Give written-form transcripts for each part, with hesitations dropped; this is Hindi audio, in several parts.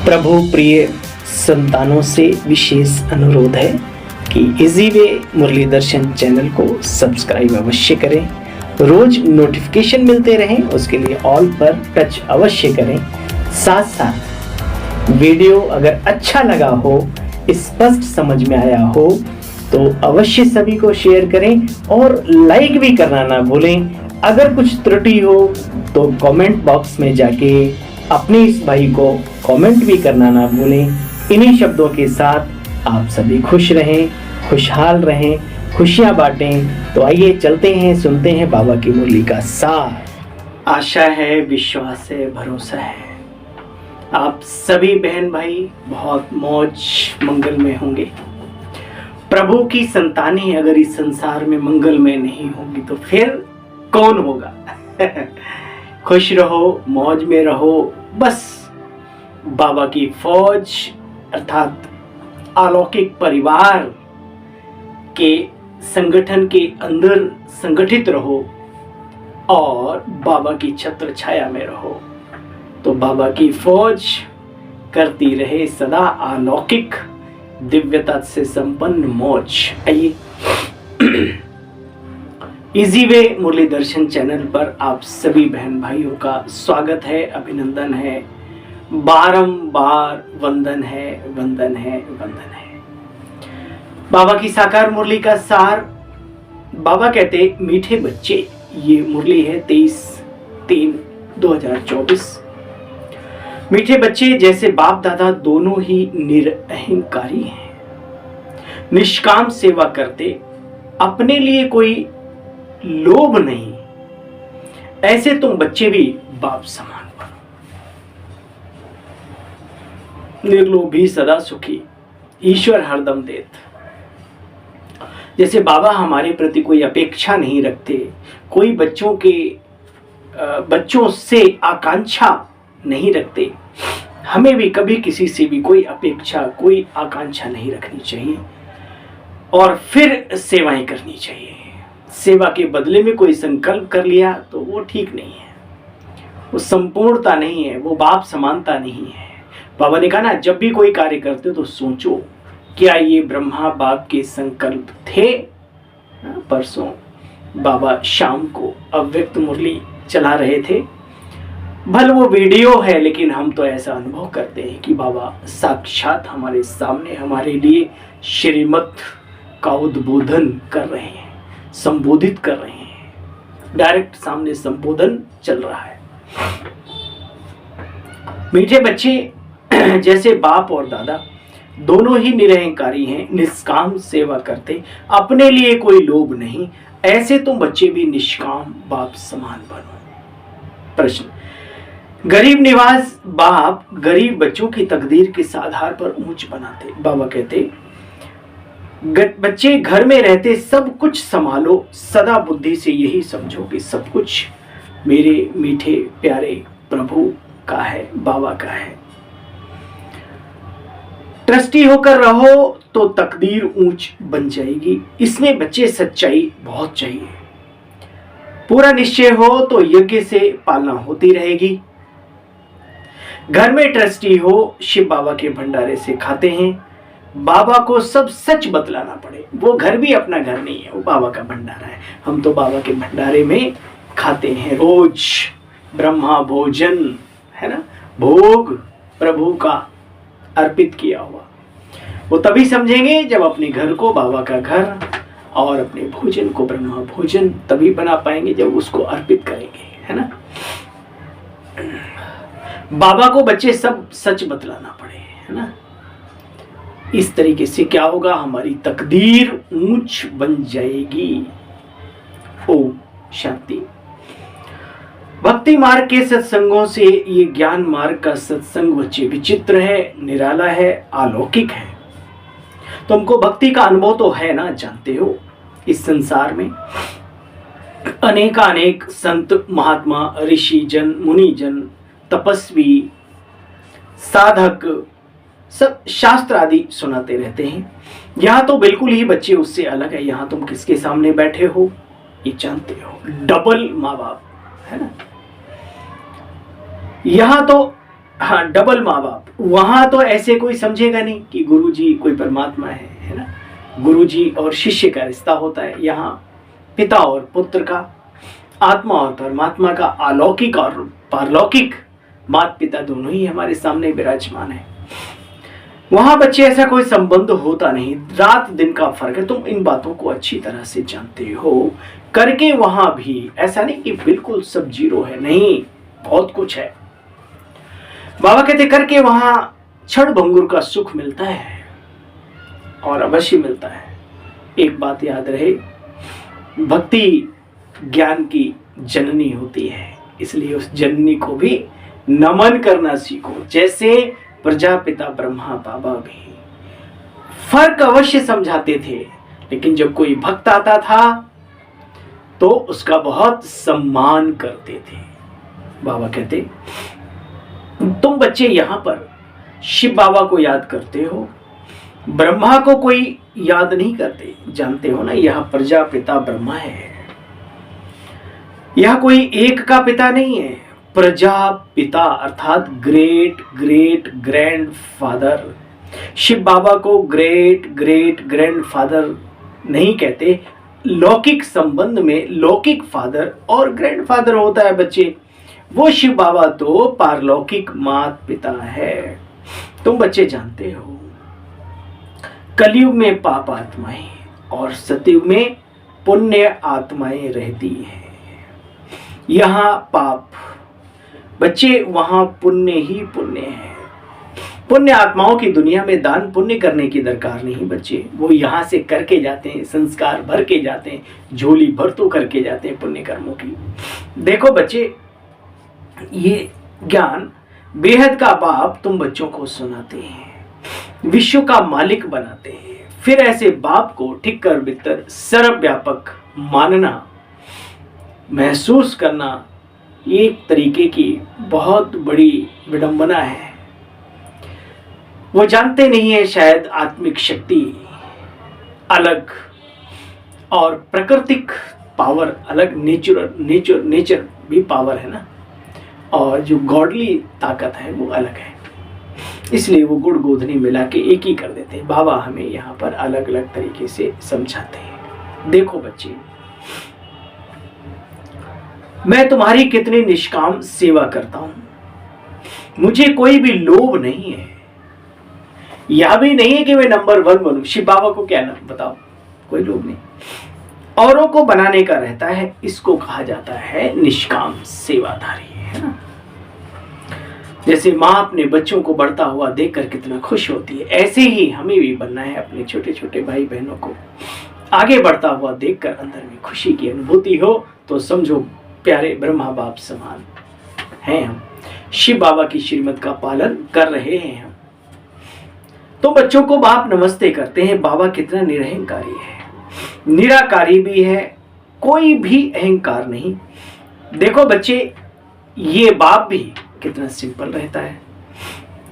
प्रभु प्रिय संतानों से विशेष अनुरोध है कि इजी वे मुरली दर्शन चैनल को सब्सक्राइब अवश्य करें, रोज नोटिफिकेशन मिलते रहें उसके लिए ऑल पर टच अवश्य करें। साथ साथ वीडियो अगर अच्छा लगा हो, स्पष्ट समझ में आया हो तो अवश्य सभी को शेयर करें और लाइक भी करना ना भूलें। अगर कुछ त्रुटि हो तो कमेंट बॉक्स में जाके अपने इस भाई को कमेंट भी करना ना भूलें। इन्हीं शब्दों के साथ आप सभी खुश रहें, खुशहाल रहें, खुशियां बांटें। तो आइए चलते हैं, सुनते हैं बाबा की मुरली का सार। आशा है, विश्वास है, भरोसा है आप सभी बहन भाई बहुत मौज मंगल में होंगे। प्रभु की संतानें अगर इस संसार में मंगल में नहीं होंगी तो फिर कौन होगा? खुश रहो, मौज में रहो। बस बाबा की फौज अर्थात अलौकिक परिवार के संगठन के अंदर संगठित रहो और बाबा की छत्र छाया में रहो तो बाबा की फौज करती रहे सदा अलौकिक दिव्यता से संपन्न मौज। आइए इजी वे मुरली दर्शन चैनल पर आप सभी बहन भाइयों का स्वागत है, अभिनंदन है, बारंबार वंदन है, वंदन है, वंदन है। बाबा की साकार मुरली का सार। बाबा कहते मीठे बच्चे, ये मुरली है 23/3/2024। मीठे बच्चे जैसे बाप दादा दोनों ही निरअहंकारी हैं, निष्काम सेवा करते, अपने लिए कोई लोभ नहीं, ऐसे तुम बच्चे भी बाप समान बनो। निर्लोभी सदा सुखी, ईश्वर हरदम देत। जैसे बाबा हमारे प्रति कोई अपेक्षा नहीं रखते, कोई बच्चों से आकांक्षा नहीं रखते, हमें भी कभी किसी से भी कोई अपेक्षा, कोई आकांक्षा नहीं रखनी चाहिए और फिर सेवाएं करनी चाहिए। सेवा के बदले में कोई संकल्प कर लिया तो वो ठीक नहीं है, वो संपूर्णता नहीं है, वो बाप समानता नहीं है। बाबा ने कहा ना, जब भी कोई कार्य करते हो तो सोचो क्या ये ब्रह्मा बाप के संकल्प थे? परसों बाबा शाम को अव्यक्त मुरली चला रहे थे, भले वो वीडियो है लेकिन हम तो ऐसा अनुभव करते हैं कि बाबा साक्षात हमारे सामने हमारे लिए श्रीमत का उद्बोधन कर रहे हैं, संबोधित कर रहे हैं। डायरेक्ट सामने संबोधन चल रहा है। मीठे बच्चे जैसे बाप और दादा दोनों ही निरहंकारी हैं, निष्काम सेवा करते, अपने लिए कोई लोभ नहीं, ऐसे तुम बच्चे भी निष्काम बाप समान बनो। प्रश्न, गरीब निवाज बाप गरीब बच्चों की तकदीर किस आधार पर ऊंच बनाते? बाबा कहते बच्चे घर में रहते सब कुछ संभालो, सदा बुद्धि से यही समझो कि सब कुछ मेरे मीठे प्यारे प्रभु का है, बाबा का है। ट्रस्टी होकर रहो तो तकदीर ऊंच बन जाएगी। इसमें बच्चे सच्चाई बहुत चाहिए। पूरा निश्चय हो तो यज्ञ से पालना होती रहेगी। घर में ट्रस्टी हो, शिव बाबा के भंडारे से खाते हैं, बाबा को सब सच बतलाना पड़े। वो घर भी अपना घर नहीं है, वो बाबा का भंडारा है। हम तो बाबा के भंडारे में खाते हैं रोज, ब्रह्मा भोजन है ना, भोग प्रभु का अर्पित किया हुआ। वो तभी समझेंगे जब अपने घर को बाबा का घर और अपने भोजन को ब्रह्मा भोजन तभी बना पाएंगे जब उसको अर्पित करेंगे, है ना। बाबा को बच्चे सब सच बतलाना पड़े, है ना। इस तरीके से क्या होगा, हमारी तकदीर ऊंच बन जाएगी। ओम शांति। भक्ति मार्ग के सत्संगों से ये ज्ञान मार्ग का सत्संग बच्चे विचित्र है, निराला है, अलौकिक है। तुमको भक्ति का अनुभव तो है ना, जानते हो इस संसार में अनेक संत महात्मा ऋषि जन मुनि जन तपस्वी साधक सब शास्त्र आदि सुनाते रहते हैं। यहाँ तो बिल्कुल ही बच्चे उससे अलग है। यहाँ तुम किसके सामने बैठे हो ये जानते हो, डबल माँ बाप, है ना। यहाँ तो हाँ, डबल माँ बाप। वहां तो ऐसे कोई समझेगा नहीं कि गुरुजी कोई परमात्मा है ना। गुरुजी और शिष्य का रिश्ता होता है। यहाँ पिता और पुत्र का, आत्मा और परमात्मा का, अलौकिक और पारलौकिक माता पिता दोनों ही हमारे सामने विराजमान है। वहां बच्चे ऐसा कोई संबंध होता नहीं, रात दिन का फर्क है। तुम इन बातों को अच्छी तरह से जानते हो। करके वहां भी ऐसा नहीं कि बिल्कुल सब जीरो है, नहीं, बहुत कुछ है। बाबा कहते करके वहां क्षण भंगुर का सुख मिलता है और अवश्य मिलता है। एक बात याद रहे, भक्ति ज्ञान की जननी होती है, इसलिए उस जननी को भी नमन करना सीखो। जैसे प्रजापिता ब्रह्मा बाबा भी फर्क अवश्य समझाते थे, लेकिन जब कोई भक्त आता था तो उसका बहुत सम्मान करते थे। बाबा कहते तुम बच्चे यहाँ पर शिव बाबा को याद करते हो, ब्रह्मा को कोई याद नहीं करते। जानते हो ना, यह प्रजापिता ब्रह्मा है। यह कोई एक का पिता नहीं है, प्रजापिता अर्थात great great grand father. Shiv Baba को ग्रेट ग्रेट ग्रैंड फादर नहीं कहते। लौकिक संबंध में लौकिक फादर और ग्रैंड फादर होता है बच्चे। वो शिव बाबा तो पारलौकिक माता पिता है। तुम बच्चे जानते हो, कलयुग में पाप आत्माएं और सतयुग में पुण्य आत्माएं रहती हैं। यहाँ पाप बच्चे, वहां पुण्य ही पुण्य है। पुण्य आत्माओं की दुनिया में दान पुण्य करने की दरकार नहीं बच्चे। वो यहाँ से करके जाते हैं, संस्कार भर के जाते हैं, झोली भर तो करके जाते हैं पुण्य कर्मों की। देखो बच्चे, ये ज्ञान बेहद का बाप तुम बच्चों को सुनाते हैं, विश्व का मालिक बनाते हैं। फिर ऐसे बाप को ठीक कर भीतर सर्वव्यापक मानना, महसूस करना, एक तरीके की बहुत बड़ी विडंबना है। वो जानते नहीं है शायद आत्मिक शक्ति अलग और प्राकृतिक पावर अलग, नेचर भी पावर है ना, और जो गॉडली ताकत है वो अलग है। इसलिए वो गुड़ गोधनी मिला के एक ही कर देते हैं। बाबा हमें यहाँ पर अलग अलग तरीके से समझाते हैं। देखो बच्चे, मैं तुम्हारी कितनी निष्काम सेवा करता हूं, मुझे कोई भी लोभ नहीं है। यह भी नहीं है कि मैं नंबर 1 बनूं। शिव बाबा को क्या नाम बताओ, कोई लोभ नहीं। औरों को बनाने का रहता है, इसको कहा जाता है निष्काम सेवाधारी, है ना। जैसे माँ अपने बच्चों को बढ़ता हुआ देखकर कितना खुश होती है, ऐसे ही हमें भी बनना है। अपने छोटे छोटे भाई बहनों को आगे बढ़ता हुआ देखकर अंदर में खुशी की अनुभूति हो तो समझो प्यारे ब्रह्मा बाप समान हैं हम। शिव बाबा की श्रीमत का पालन कर रहे हैं हम। तो बच्चों को बाप नमस्ते करते हैं। बाबा कितना निरहंकारी है, निराकारी भी है, कोई भी अहंकार नहीं। देखो बच्चे, ये बाप भी कितना सिंपल रहता है,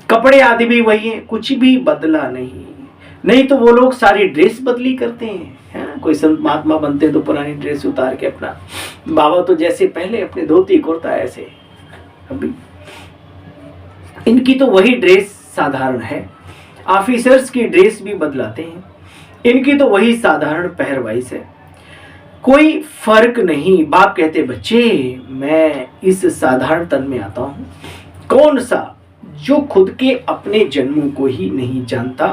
कपड़े आदि भी वही है, कुछ भी बदला नहीं तो वो लोग सारी ड्रेस बदली करते हैं, है ना। कोई संत महात्मा बनते हैं तो पुरानी ड्रेस उतार के अपना, बाबा तो जैसे पहले अपने धोती कुर्ता ऐसे, अभी इनकी तो वही ड्रेस साधारण है। ऑफिसर्स की ड्रेस भी बदलाते हैं, इनकी तो वही साधारण पहरवाइश है, कोई फर्क नहीं। बाप कहते बच्चे, मैं इस साधारण तन में आता हूं। कौन सा, जो खुद के अपने जन्मों को ही नहीं जानता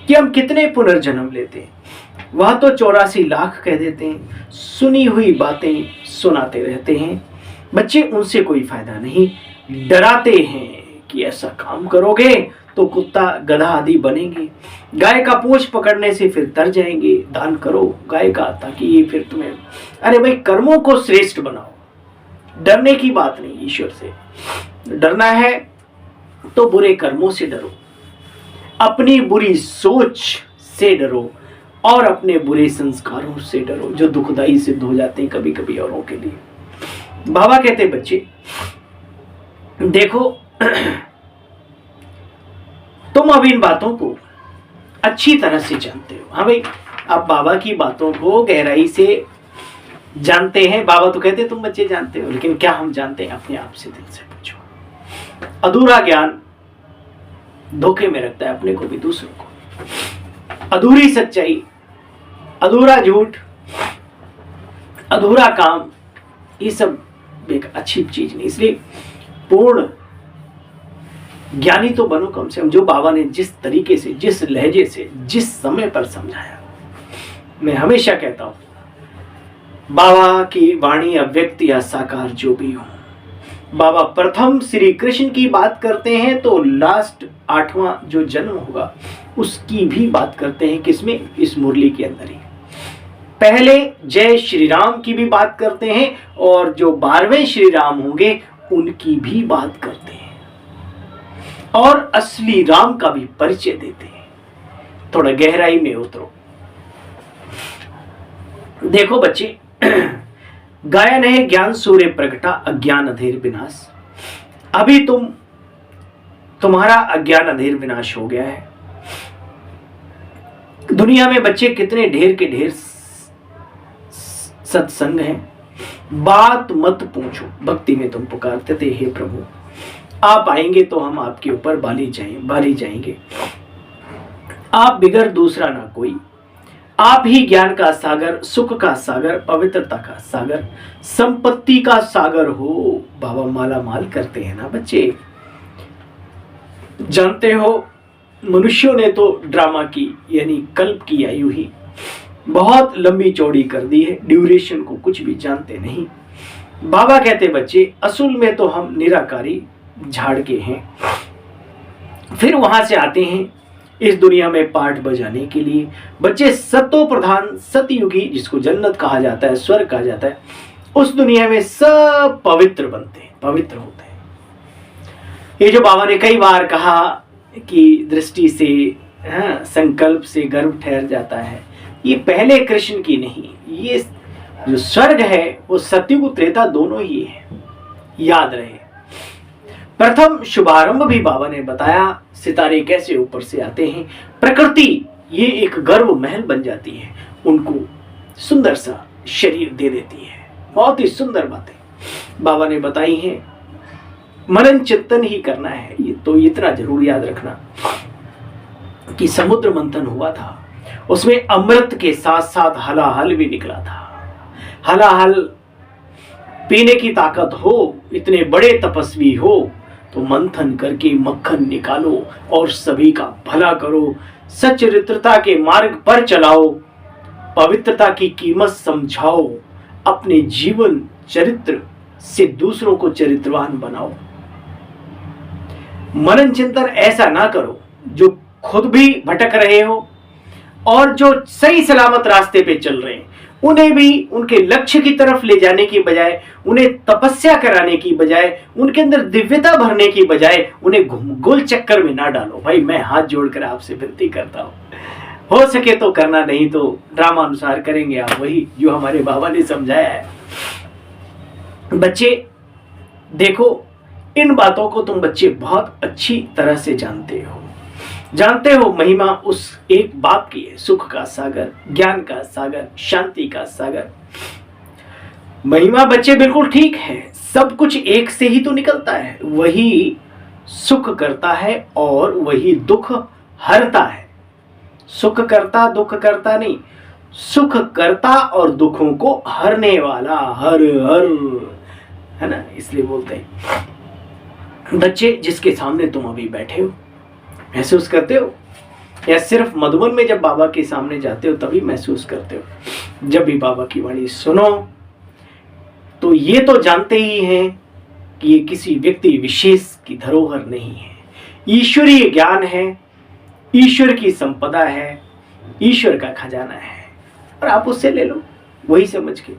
कि हम कितने पुनर्जन्म लेते हैं। वह तो 84 लाख कह देते हैं, सुनी हुई बातें सुनाते रहते हैं। बच्चे, उनसे कोई फायदा नहीं। डराते हैं कि ऐसा काम करोगे तो कुत्ता गधा आदि बनेंगे, गाय का पूंछ पकड़ने से फिर तर जाएंगे। दान करो गाय का ताकि ये फिर तुम्हें, अरे भाई कर्मों को श्रेष्ठ बनाओ। डरने की बात नहीं, ईश्वर से डरना है तो बुरे कर्मों से डरो, अपनी बुरी सोच से डरो और अपने बुरे संस्कारों से डरो जो दुखदाई सिद्ध हो जाते हैं कभी कभी औरों के लिए। बाबा कहते बच्चे देखो, तुम अब इन बातों को अच्छी तरह से जानते हो। हाँ भाई, आप बाबा की बातों को गहराई से जानते हैं। बाबा तो कहते तुम बच्चे जानते हो, लेकिन क्या हम जानते हैं? अपने आप से दिल से पूछो। अधूरा ज्ञान धोखे में रखता है अपने को भी, दूसरों को। अधूरी सच्चाई, अधूरा झूठ, अधूरा काम, ये सब एक अच्छी चीज नहीं। इसलिए पूर्ण ज्ञानी तो बनो कम से कम, जो बाबा ने जिस तरीके से, जिस लहजे से, जिस समय पर समझाया। मैं हमेशा कहता हूं, बाबा की वाणी अव्यक्त या साकार जो भी हो, बाबा प्रथम श्री कृष्ण की बात करते हैं तो लास्ट 8वां जो जन्म होगा उसकी भी बात करते हैं। किसमें? इस मुरली के अंदर ही। पहले जय श्री राम की भी बात करते हैं और जो 12वें श्री राम होंगे उनकी भी बात करते हैं और असली राम का भी परिचय देते हैं। थोड़ा गहराई में उतरो। देखो बच्चे, गायन है ज्ञान सूर्य प्रगटा, अज्ञान अधेर विनाश। अभी तुम्हारा अज्ञान अधेर विनाश हो गया है। दुनिया में बच्चे कितने ढेर के ढेर सत्संग हैं, बात मत पूछो। भक्ति में तुम पुकारते थे, हे प्रभु आप आएंगे तो हम आपके ऊपर बाली जाएंगे। आप बिगर दूसरा ना कोई, आप ही ज्ञान का सागर, सुख का सागर, पवित्रता का सागर, संपत्ति का सागर हो। बाबा माला माल करते हैं ना बच्चे। जानते हो मनुष्यों ने तो ड्रामा की यानी कल्प की आयु ही बहुत लंबी चौड़ी कर दी है, ड्यूरेशन को कुछ भी जानते नहीं। बाबा कहते बच्चे असूल में तो हम निराकारी झाड़ के हैं, फिर वहां से आते हैं इस दुनिया में पाठ बजाने के लिए। बच्चे सतो प्रधान सतयुगी, जिसको जन्नत कहा जाता है, स्वर्ग कहा जाता है, उस दुनिया में सब पवित्र बनते हैं, पवित्र होते हैं। ये जो बाबा ने कई बार कहा कि दृष्टि से, संकल्प से गर्भ ठहर जाता है, ये पहले कृष्ण की नहीं, ये जो स्वर्ग है वो सतयुग त्रेता दोनों ही है, याद रहे। प्रथम शुभारंभ भी बाबा ने बताया, सितारे कैसे ऊपर से आते हैं, प्रकृति ये एक गर्व महल बन जाती है, उनको सुंदर सा शरीर दे देती है। बहुत ही सुंदर बातें बाबा ने बताई हैं। मनन चिंतन ही करना है। ये तो इतना जरूर याद रखना कि समुद्र मंथन हुआ था, उसमें अमृत के साथ साथ हलाहल भी निकला था। हलाहल पीने की ताकत हो, इतने बड़े तपस्वी हो तो मंथन करके मक्खन निकालो और सभी का भला करो, सच्चरित्रता के मार्ग पर चलाओ, पवित्रता की कीमत समझाओ, अपने जीवन चरित्र से दूसरों को चरित्रवान बनाओ। मनन चिंतन ऐसा ना करो जो खुद भी भटक रहे हो और जो सही सलामत रास्ते पे चल रहे हैं उन्हें भी उनके लक्ष्य की तरफ ले जाने की बजाय, उन्हें तपस्या कराने की बजाय, उनके अंदर दिव्यता भरने की बजाय उन्हें गोल चक्कर में ना डालो। भाई मैं हाथ जोड़कर आपसे विनती करता हूं, हो सके तो करना, नहीं तो ड्रामा अनुसार करेंगे आप वही जो हमारे बाबा ने समझाया है। बच्चे देखो, इन बातों को तुम बच्चे बहुत अच्छी तरह से जानते हो महिमा उस एक बाप की है, सुख का सागर, ज्ञान का सागर, शांति का सागर। महिमा बच्चे बिल्कुल ठीक है, सब कुछ एक से ही तो निकलता है, वही सुख करता है और वही दुख हरता है। सुख करता दुख करता नहीं, सुख करता और दुखों को हरने वाला, हर है ना, इसलिए बोलते हैं। बच्चे जिसके सामने तुम अभी बैठे हो महसूस करते हो, या सिर्फ मधुबन में जब बाबा के सामने जाते हो तभी महसूस करते हो? जब भी बाबा की वाणी सुनो तो ये तो जानते ही हैं कि ये किसी व्यक्ति विशेष की धरोहर नहीं है, ईश्वरीय ज्ञान है, ईश्वर की संपदा है, ईश्वर का खजाना है, और आप उससे ले लो वही समझ के।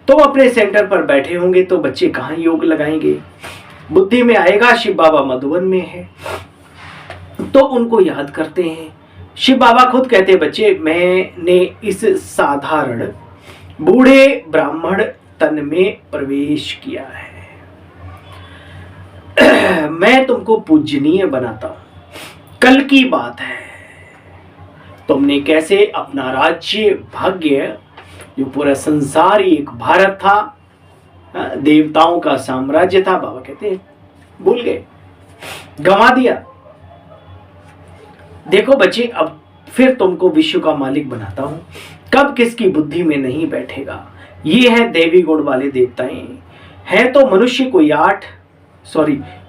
तुम अपने सेंटर पर बैठे होंगे तो बच्चे कहाँ योग लगाएंगे? बुद्धि में आएगा शिव बाबा मधुबन में है तो उनको याद करते हैं। शिव बाबा खुद कहते हैं, बच्चे मैंने इस साधारण बूढ़े ब्राह्मण तन में प्रवेश किया है, मैं तुमको पूजनीय बनाता हूं। कल की बात है, तुमने कैसे अपना राज्य भाग्य, जो पूरा संसार एक भारत था, देवताओं का साम्राज्य था, बाबा कहते हैं भूल गए, गंवा दिया। देखो बच्चे, अब फिर तुमको विश्व का मालिक बनाता हूं, कब किसकी बुद्धि में नहीं बैठेगा। ये है देवी गुण वाले देवताएं। है तो मनुष्य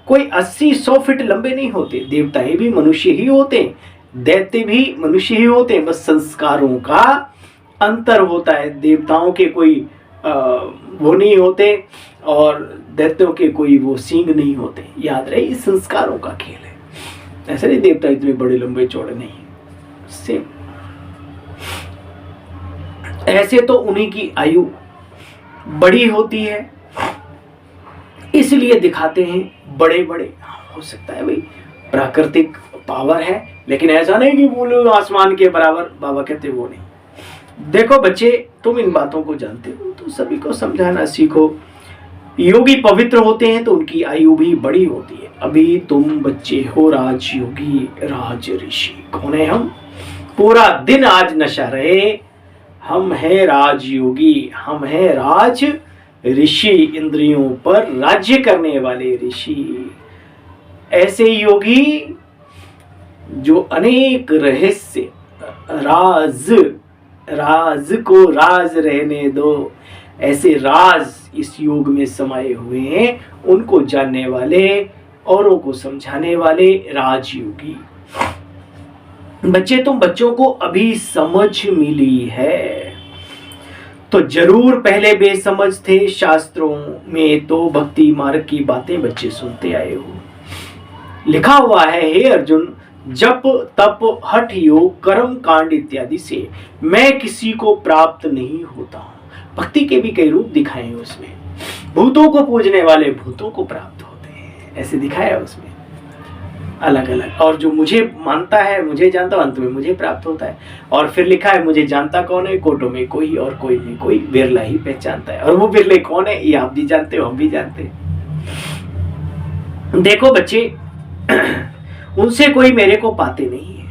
कोई 80-100 फीट लंबे नहीं होते। देवताएं भी मनुष्य ही होते, दैत्य भी मनुष्य ही होते, बस संस्कारों का अंतर होता है। देवताओं के कोई वो नहीं होते और दैत्यों के कोई वो सींग नहीं होते। याद रहे, इस संस्कारों का खेल है। ऐसे नहीं देवता इतने बड़े लंबे चौड़े नहीं, सेम। ऐसे तो उन्हीं की आयु बड़ी होती है, इसलिए दिखाते हैं बड़े बड़े। हो सकता है भाई प्राकृतिक पावर है, लेकिन ऐसा नहीं कि बोलो आसमान के बराबर। बाबा कहते वो नहीं। देखो बच्चे, तुम इन बातों को जानते हो तो सभी को समझाना सीखो। योगी पवित्र होते हैं तो उनकी आयु भी बड़ी होती है। अभी तुम बच्चे हो राजयोगी, राज ऋषि। कौन है हम? पूरा दिन आज नशा रहे, हम हैं राजयोगी, हम हैं राज ऋषि, इंद्रियों पर राज्य करने वाले ऋषि। ऐसे योगी जो अनेक रहस्य, राज को राज रहने दो, ऐसे राज इस योग में समाये हुए हैं, उनको जानने वाले, औरों को समझाने वाले राजयोगी। बच्चे, तुम बच्चों को अभी समझ मिली है तो जरूर पहले बेसमझ थे। शास्त्रों में तो भक्ति मार्ग की बातें बच्चे सुनते आए हो। लिखा हुआ है, हे अर्जुन, जप तप हठ योग कर्म कांड इत्यादि से मैं किसी को प्राप्त नहीं होता हूं। भक्ति के भी कई रूप दिखाए हैं उसमें। भूतों को पूजने वाले भूतों को प्राप्त होते हैं, ऐसे दिखाया उसमें अलग अलग। और जो मुझे मानता है, मुझे जानता है, अंत में मुझे प्राप्त होता है। और फिर लिखा है, मुझे जानता कौन है, कोटों में कोई और कोई में कोई, बिरला ही पहचानता है। और वो बिरले कौन है, ये आप भी जानते हो, हम भी जानते हैं। देखो बच्चे, उनसे कोई मेरे को पाते नहीं है।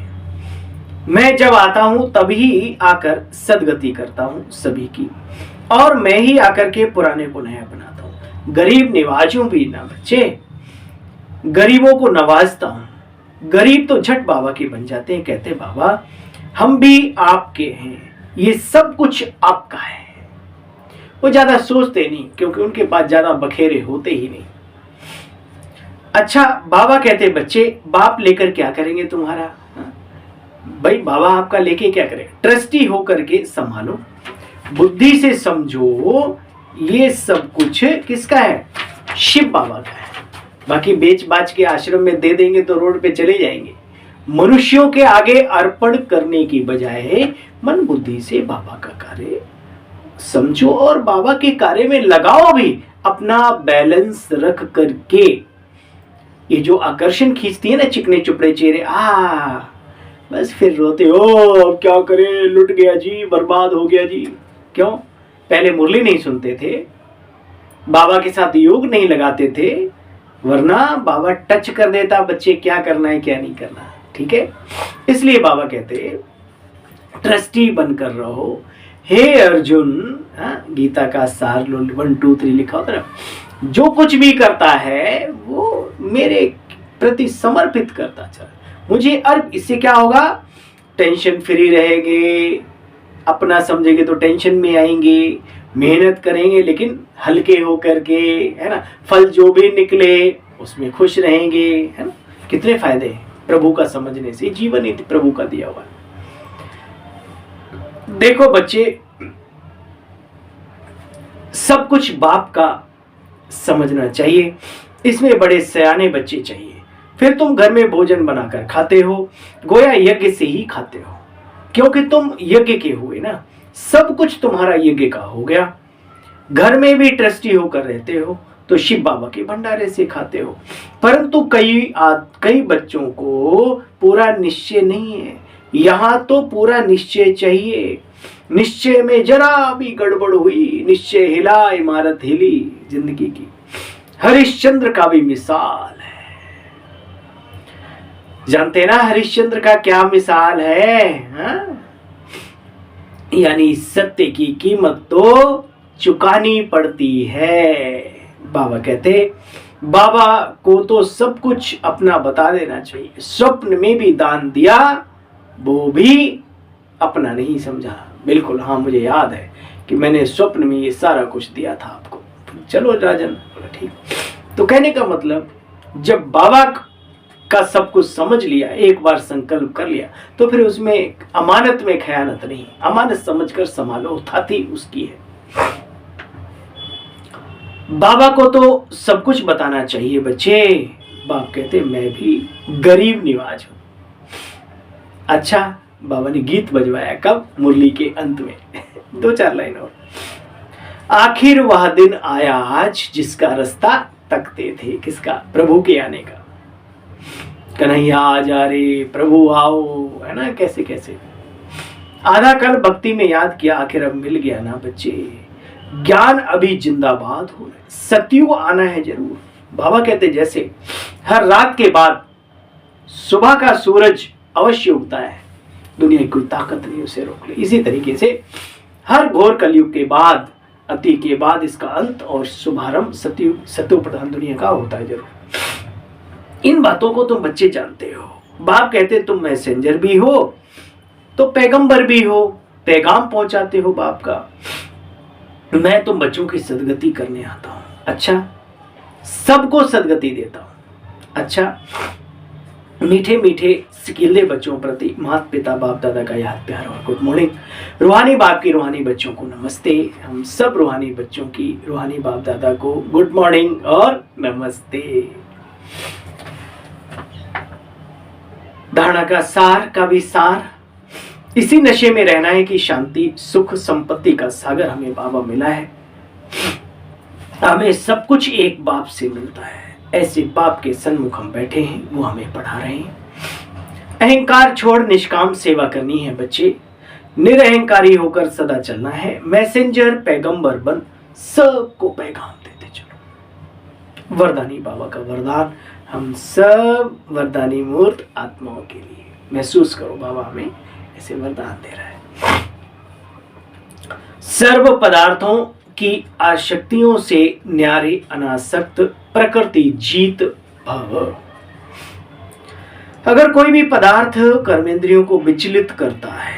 मैं जब आता हूं तभी आकर सदगति करता हूं सभी की, और मैं ही आकर के पुराने को नया बनाता हूं। गरीब निवाजूं भी ना बच्चे, गरीबों को नवाजता हूं। गरीब तो झट बाबा के बन जाते हैं, कहते बाबा हम भी आपके हैं, ये सब कुछ आपका है। वो ज्यादा सोचते नहीं, क्योंकि उनके पास ज्यादा बखेरे होते ही नहीं। अच्छा, बाबा कहते बच्चे, बाप लेकर क्या करेंगे तुम्हारा? भाई बाबा आपका लेके क्या करें? ट्रस्टी होकर के संभालो, बुद्धि से समझो। ये सब कुछ किसका है? शिव बाबा का है। बाकी बेच बाच के आश्रम में दे देंगे तो रोड पे चले जाएंगे। मनुष्यों के आगे अर्पण करने की बजाय मन बुद्धि से बाबा का कार्य समझो और बाबा के कार्य में लगाओ भी, अपना बैलेंस रख करके। ये जो आकर्षण खींचती है ना चिकने चुपड़े चेहरे, बस फिर रोते हो, क्या करें, लुट गया जी, बर्बाद हो गया जी। क्यों? पहले मुरली नहीं सुनते थे, बाबा के साथ योग नहीं लगाते थे, वरना बाबा टच कर देता बच्चे क्या करना है क्या नहीं करना। ठीक है, इसलिए बाबा कहते ट्रस्टी बनकर रहो। हे अर्जुन, गीता का सार 1, 2, 3 लिखा होता ना, जो कुछ भी करता है वो मेरे प्रति समर्पित करता चल। मुझे अर्प, इससे क्या होगा? टेंशन फ्री रहेंगे, अपना समझेंगे तो टेंशन में आएंगे, मेहनत करेंगे लेकिन हल्के हो करके, है ना। फल जो भी निकले उसमें खुश रहेंगे, है ना। कितने फायदे हैं प्रभु का समझने से। जीवन ही प्रभु का दिया हुआ। देखो बच्चे, सब कुछ बाप का समझना चाहिए, इसमें बड़े सयाने बच्चे चाहिए। फिर तुम घर में भोजन बनाकर खाते हो, गोया यज्ञ से ही खाते हो, क्योंकि तुम यज्ञ के हुए ना, सब कुछ तुम्हारा यज्ञ का हो गया। घर में भी ट्रस्टी होकर रहते हो तो शिव बाबा के भंडारे से खाते हो। परंतु कई बच्चों को पूरा निश्चय नहीं है। यहाँ तो पूरा निश्चय चाहिए। निश्चय में जरा भी गड़बड़ हुई, निश्चय हिला, इमारत हिली जिंदगी की। हरिश्चंद्र का भी मिसाल है, जानते ना हरिश्चंद्र का क्या मिसाल है? यानी सत्य की कीमत तो चुकानी पड़ती है। बाबा कहते बाबा को तो सब कुछ अपना बता देना चाहिए। स्वप्न में भी दान दिया, वो भी अपना नहीं समझा। बिल्कुल हाँ, मुझे याद है कि मैंने स्वप्न में ये सारा कुछ दिया था आपको। चलो राजन, बोला ठीक। तो कहने का मतलब, जब बाबा का सब कुछ समझ लिया, एक बार संकल्प कर लिया, तो फिर उसमें अमानत में खयानत नहीं, अमानत समझकर संभालो, उठाती उसकी है। बाबा को तो सब कुछ बताना चाहिए बच्चे। बाप कहते मैं भी गरीब निवाज हूं। अच्छा, बाबा ने गीत बजवाया, कब? मुरली के अंत में 2-4 लाइन और। आखिर वह दिन आया आज जिसका रास्ता तकते थे, किसका? प्रभु के आने का। कन्हैया आ जा रे, प्रभु आओ, है ना? कैसे कैसे आधा कल भक्ति में याद किया, आखिर अब मिल गया ना बच्चे। ज्ञान अभी जिंदाबाद हो रहे, सतयुग आना है जरूर। बाबा कहते जैसे हर रात के बाद सुबह का सूरज अवश्य उगता है, दुनिया की कोई ताकत नहीं उसे रोक ले, इसी तरीके से हर घोर कलयुग के बाद, अति के बाद इसका अंत और शुभारंभ सतयुग, सत्युग प्रधान दुनिया का होता है जरूर। इन बातों को तुम बच्चे जानते हो। बाप कहते तुम मैसेंजर भी हो तो पैगंबर भी हो, पैगाम पहुंचाते हो बाप का। मैं तुम बच्चों की सदगति करने आता हूं। अच्छा, सबको सदगति देता हूं। अच्छा, मीठे मीठे सिकिल्दे बच्चों प्रति माता पिता बाप दादा का याद प्यार और गुड मॉर्निंग। रूहानी बाप की रूहानी बच्चों को नमस्ते। हम सब रूहानी बच्चों की रूहानी बाप दादा को गुड मॉर्निंग और नमस्ते। धारणा का सार का भी सार, इसी नशे में रहना है कि शांति सुख संपत्ति का सागर हमें बाबा मिला है। हमें सब कुछ एक बाप से मिलता है। ऐसे बाप के सन्मुख हम बैठे हैं, वो हमें पढ़ा रहे हैं। अहंकार छोड़ निष्काम सेवा करनी है बच्चे। निरअहंकारी होकर सदा चलना है। मैसेंजर पैगंबर बन सबको पैगाम देते चलो। वरदानी बाबा का वरदान हम सब वरदानी मूर्त आत्माओं के लिए। महसूस करो बाबा हमें ऐसे वरदान दे रहा है। सर्व पदार्थों की आसक्तियों से न्यारे अनासक्त प्रकृति जीत भव। अगर कोई भी पदार्थ कर्मेंद्रियों को विचलित करता है,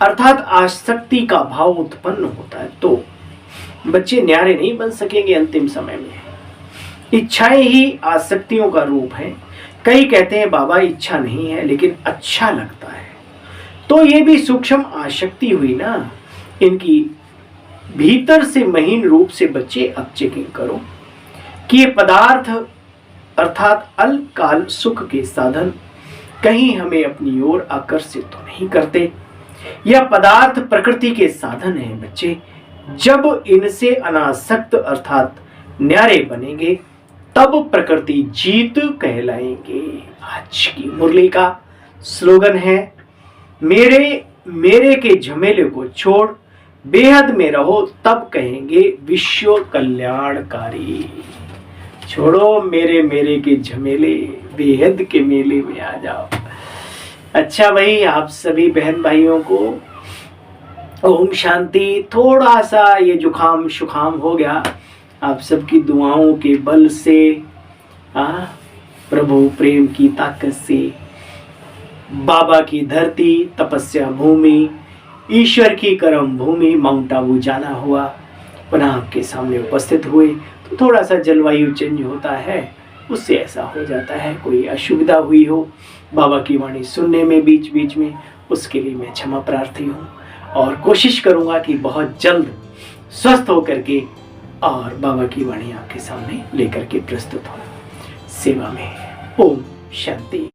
अर्थात आसक्ति का भाव उत्पन्न होता है, तो बच्चे न्यारे नहीं बन सकेंगे अंतिम समय में। इच्छाएं ही आसक्तियों का रूप है। कई कहते हैं बाबा इच्छा नहीं है लेकिन अच्छा लगता है, तो ये भी सूक्ष्म आसक्ति हुई ना। इनकी भीतर से महीन रूप से बच्चे अब चेकिंग करो कि ये पदार्थ अर्थात अल्पकाल सुख के साधन कहीं हमें अपनी ओर आकर्षित तो नहीं करते। यह पदार्थ प्रकृति के साधन है बच्चे। जब इनसे अनासक्त अर्थात न्यारे बनेंगे तब प्रकृति जीत कहलाएंगे। आज की मुरली का स्लोगन है, मेरे के झमेले को छोड़ बेहद में रहो तब कहेंगे विश्व कल्याणकारी। छोड़ो मेरे के झमेले, बेहद के मेले में आ जाओ। अच्छा भाई, आप सभी बहन भाइयों को ओम शांति। थोड़ा सा ये जुखाम शुखाम हो गया, आप सबकी दुआओं के बल से, प्रभु प्रेम की ताकत से, बाबा की धरती तपस्या भूमि, ईश्वर की कर्म भूमि माउंट आबू जाना हुआ, पुनः आपके सामने उपस्थित हुए, तो थोड़ा सा जलवायु चेंज होता है, उससे ऐसा हो जाता है। कोई असुविधा हुई हो बाबा की वाणी सुनने में बीच बीच में, उसके लिए मैं क्षमा प्रार्थी हूँ और कोशिश करूँगा कि बहुत जल्द स्वस्थ होकर के और बाबा की वाणी आपके सामने लेकर के प्रस्तुत हो सेवा में। ओम शांति।